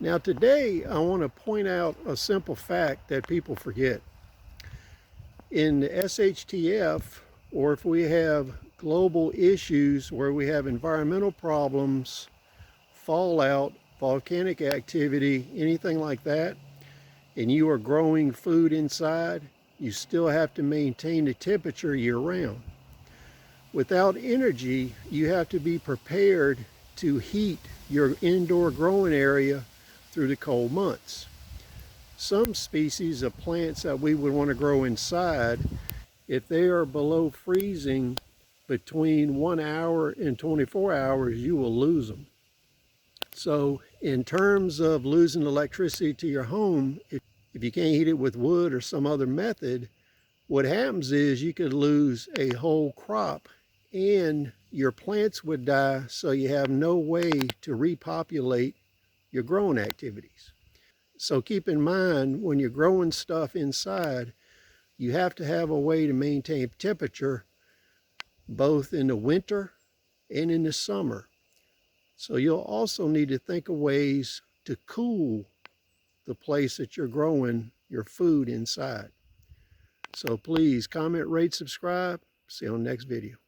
Now today I want to point out a simple fact that people forget. In the SHTF, or if we have global issues where we have environmental problems, fallout, volcanic activity, anything like that, and you are growing food inside, you still have to maintain the temperature year round. Without energy, you have to be prepared to heat your indoor growing area through the cold months. Some species of plants that we would want to grow inside, if they are below freezing between 1 hour and 24 hours, you will lose them. So in terms of losing electricity to your home, if you can't heat it with wood or some other method, what happens is you could lose a whole crop and your plants would die, so you have no way to repopulate your growing activities. So keep in mind, when you're growing stuff inside, you have to have a way to maintain temperature both in the winter and in the summer. So you'll also need to think of ways to cool the place that you're growing your food inside. So please comment, rate, subscribe. See you on the next video.